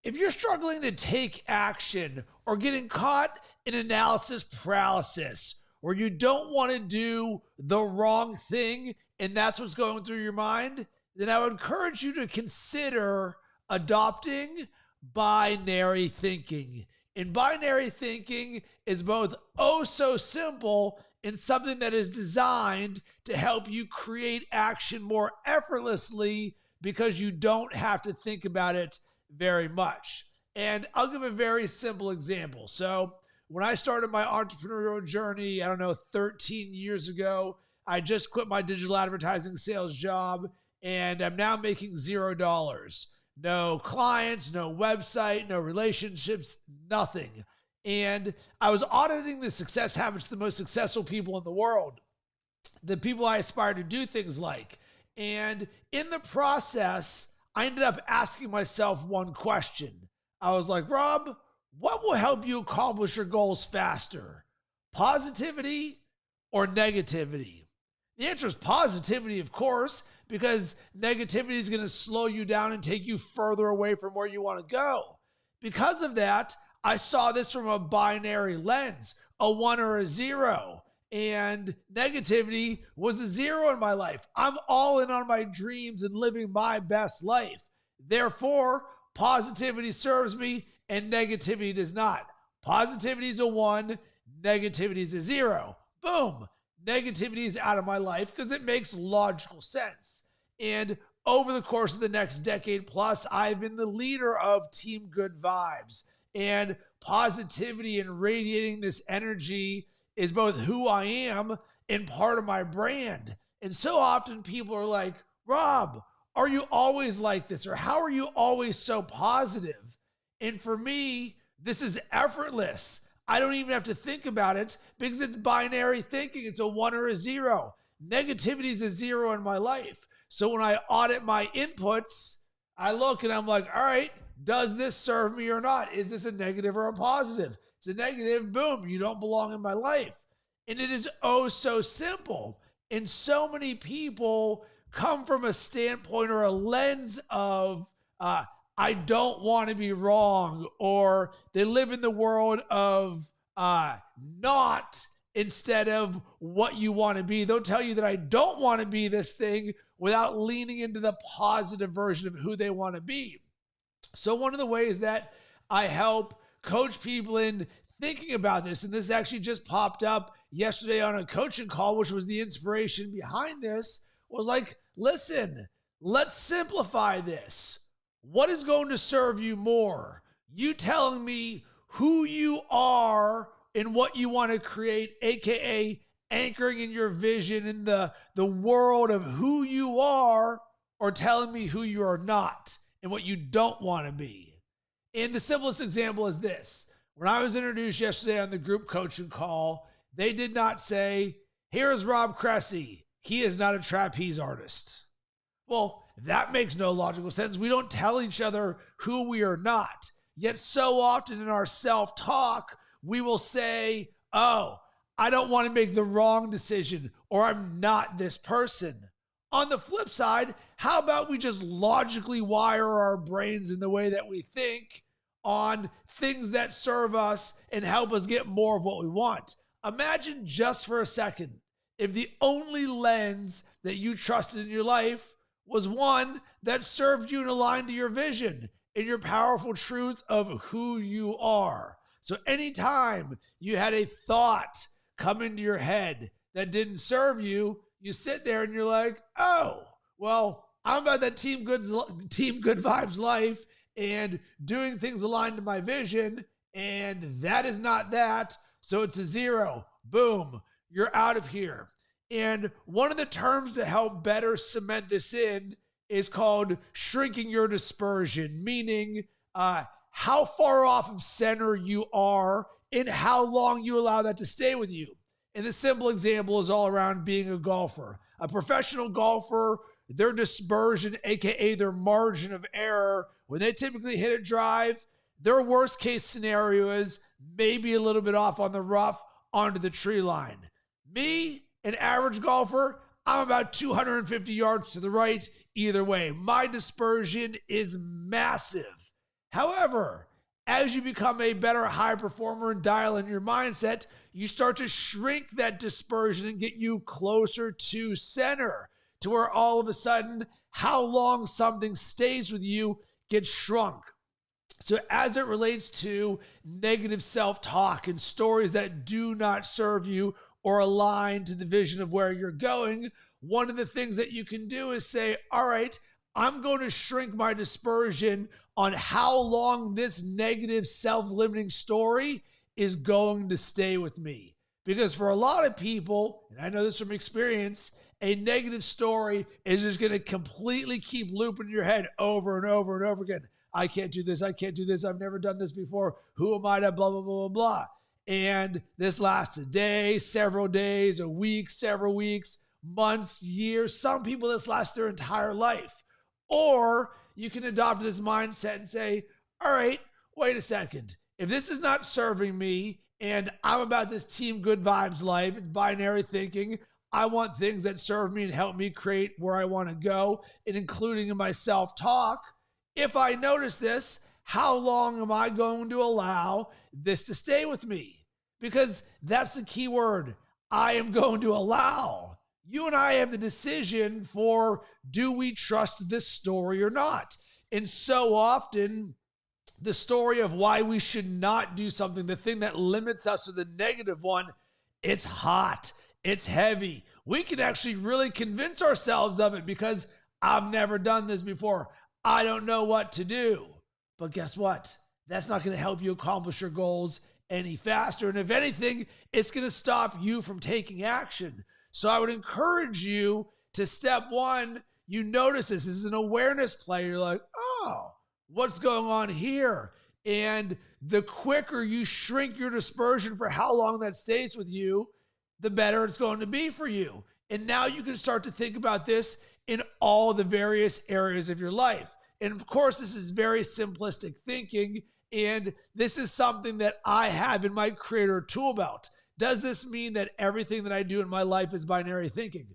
If you're struggling to take action or getting caught in analysis paralysis, where you don't want to do the wrong thing and that's what's going through your mind, then I would encourage you to consider adopting binary thinking. And binary thinking is both oh so simple and something that is designed to help you create action more effortlessly because you don't have to think about it very much. And I'll give a very simple example. So when I started my entrepreneurial journey, I don't know, 13 years ago, I just quit my digital advertising sales job and I'm now making $0. No clients, no website, no relationships, nothing. And I was auditing the success habits of the most successful people in the world, the people I aspire to do things like. And in the process, I ended up asking myself one question. I was like, Rob, what will help you accomplish your goals faster? Positivity or negativity? The answer is positivity, of course, because negativity is going to slow you down and take you further away from where you want to go. Because of that, I saw this from a binary lens, a 1 or a 0. And negativity was a 0 in my life. I'm all in on my dreams and living my best life. Therefore, positivity serves me and negativity does not. Positivity is a 1, negativity is a 0. Boom. Negativity is out of my life because it makes logical sense. And over the course of the next decade plus, I've been the leader of Team Good Vibes. And positivity and radiating this energy is both who I am and part of my brand. And so often people are like, Rob, are you always like this? Or how are you always so positive? And for me, this is effortless. I don't even have to think about it because it's binary thinking. It's a 1 or a 0. Negativity is a 0 in my life. So when I audit my inputs, I look and I'm like, all right, does this serve me or not? Is this a negative or a positive? It's a negative, boom, you don't belong in my life. And it is oh so simple. And so many people come from a standpoint or a lens of, I don't want to be wrong, or they live in the world of not instead of what you want to be. They'll tell you that I don't want to be this thing without leaning into the positive version of who they want to be. So one of the ways that I help coach people in thinking about this, and this actually just popped up yesterday on a coaching call, which was the inspiration behind this, was like, listen, let's simplify this. What is going to serve you more? You telling me who you are and what you want to create, aka anchoring in your vision in the world of who you are, or telling me who you are not and what you don't want to be. And the simplest example is this. When I was introduced yesterday on the group coaching call, they did not say, here's Rob Cressy. He is not a trapeze artist. Well, that makes no logical sense. We don't tell each other who we are not. Yet so often in our self-talk, we will say, oh, I don't want to make the wrong decision, or I'm not this person. On the flip side, how about we just logically wire our brains in the way that we think on things that serve us and help us get more of what we want? Imagine just for a second if the only lens that you trusted in your life was one that served you and aligned to your vision and your powerful truth of who you are. So anytime you had a thought come into your head that didn't serve you, you sit there and you're like, oh, well, I'm about that team good vibes life and doing things aligned to my vision, and that is not that. So it's a 0. Boom, you're out of here. And one of the terms to help better cement this in is called shrinking your dispersion, meaning how far off of center you are and how long you allow that to stay with you. And the simple example is all around being a golfer. A professional golfer, their dispersion, aka their margin of error, when they typically hit a drive, their worst case scenario is maybe a little bit off on the rough onto the tree line. Me, an average golfer, I'm about 250 yards to the right either way. My dispersion is massive. However, as you become a better high performer and dial in your mindset, you start to shrink that dispersion and get you closer to center, to where all of a sudden, how long something stays with you gets shrunk. So as it relates to negative self-talk and stories that do not serve you or align to the vision of where you're going, one of the things that you can do is say, all right, I'm going to shrink my dispersion on how long this negative self-limiting story is going to stay with me. Because for a lot of people, and I know this from experience, a negative story is just going to completely keep looping in your head over and over and over again. I can't do this. I can't do this. I've never done this before. Who am I to blah, blah, blah, blah, blah. And this lasts a day, several days, a week, several weeks, months, years. Some people, this lasts their entire life. Or you can adopt this mindset and say, all right, wait a second. If this is not serving me and I'm about this team good vibes life, it's binary thinking, I want things that serve me and help me create where I want to go, and including in my self-talk. If I notice this, how long am I going to allow this to stay with me? Because that's the key word. I am going to allow. You and I have the decision for, do we trust this story or not? And so often, the story of why we should not do something, the thing that limits us, or the negative one, it's hot, it's heavy. We can actually really convince ourselves of it because I've never done this before. I don't know what to do. But guess what? That's not going to help you accomplish your goals any faster. And if anything, it's going to stop you from taking action. So I would encourage you to, step one, you notice this. This is an awareness play. You're like, oh, what's going on here? And the quicker you shrink your dispersion for how long that stays with you, the better it's going to be for you. And now you can start to think about this in all the various areas of your life. And of course, this is very simplistic thinking, and this is something that I have in my Creator Toolbelt. Does this mean that everything that I do in my life is binary thinking?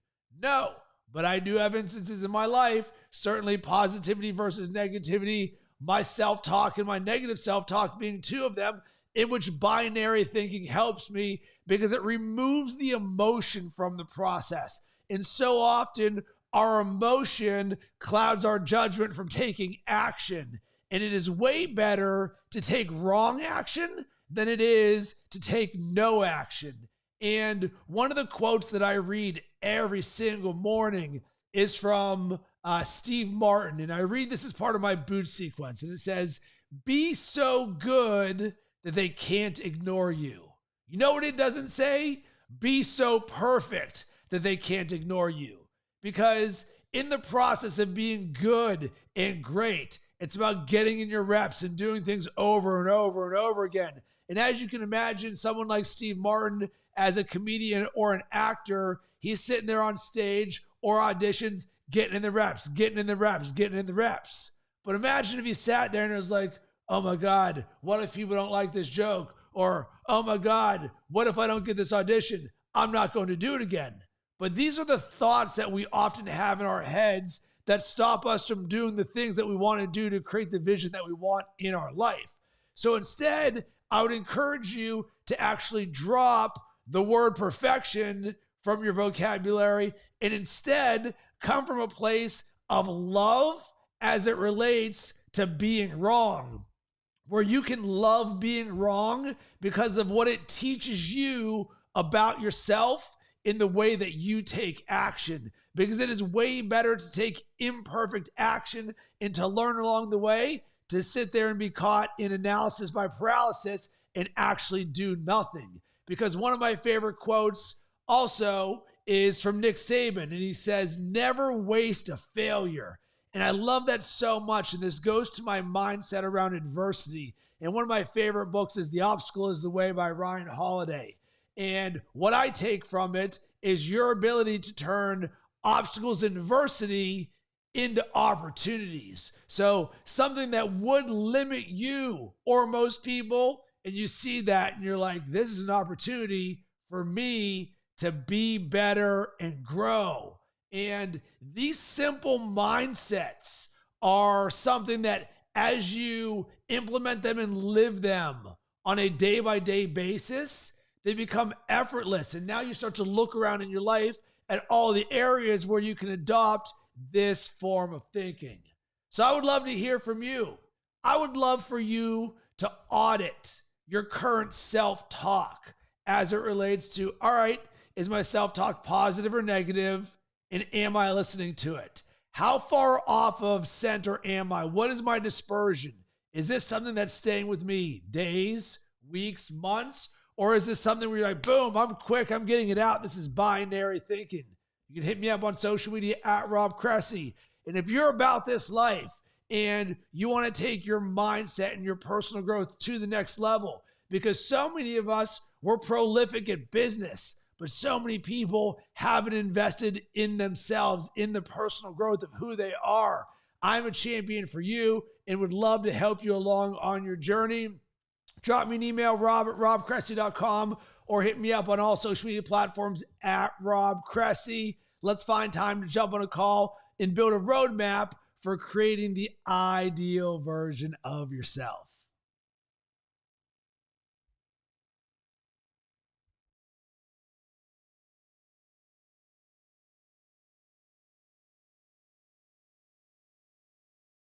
No, but I do have instances in my life, certainly positivity versus negativity, my self-talk and my negative self-talk being two of them, in which binary thinking helps me because it removes the emotion from the process. And so often, our emotion clouds our judgment from taking action. And it is way better to take wrong action than it is to take no action. And one of the quotes that I read every single morning is from Steve Martin. And I read this as part of my boot sequence. And it says, be so good that they can't ignore you. You know what it doesn't say? Be so perfect that they can't ignore you. Because in the process of being good and great, it's about getting in your reps and doing things over and over and over again. And as you can imagine, someone like Steve Martin, as a comedian or an actor, he's sitting there on stage or auditions, getting in the reps, getting in the reps, getting in the reps. But imagine if he sat there and it was like, oh my God, what if people don't like this joke? Or, oh my God, what if I don't get this audition? I'm not going to do it again. But these are the thoughts that we often have in our heads that stop us from doing the things that we want to do to create the vision that we want in our life. So instead, I would encourage you to actually drop the word perfection from your vocabulary and instead come from a place of love as it relates to being wrong, where you can love being wrong because of what it teaches you about yourself in the way that you take action. Because it is way better to take imperfect action and to learn along the way, to sit there and be caught in analysis by paralysis and actually do nothing. Because one of my favorite quotes also is from Nick Saban, and he says, never waste a failure. And I love that so much. And this goes to my mindset around adversity. And one of my favorite books is The Obstacle is the Way by Ryan Holiday. And what I take from it is your ability to turn obstacles and adversity into opportunities. So something that would limit you or most people, and you see that and you're like, this is an opportunity for me to be better and grow. And these simple mindsets are something that as you implement them and live them on a day-by-day basis, they become effortless. And now you start to look around in your life at all the areas where you can adopt this form of thinking. So I would love to hear from you. I would love for you to audit your current self-talk as it relates to, all right, is my self-talk positive or negative? And am I listening to it? How far off of center am I? What is my dispersion? Is this something that's staying with me days, weeks, months? Or is this something where you're like, boom, I'm quick, I'm getting it out. This is binary thinking. You can hit me up on social media at Rob Cressy. And if you're about this life and you want to take your mindset and your personal growth to the next level, because so many of us, we're prolific at business, but so many people haven't invested in themselves, in the personal growth of who they are. I'm a champion for you and would love to help you along on your journey. Drop me an email, rob@robcressy.com, or hit me up on all social media platforms at Rob Cressy. Let's find time to jump on a call and build a roadmap for creating the ideal version of yourself.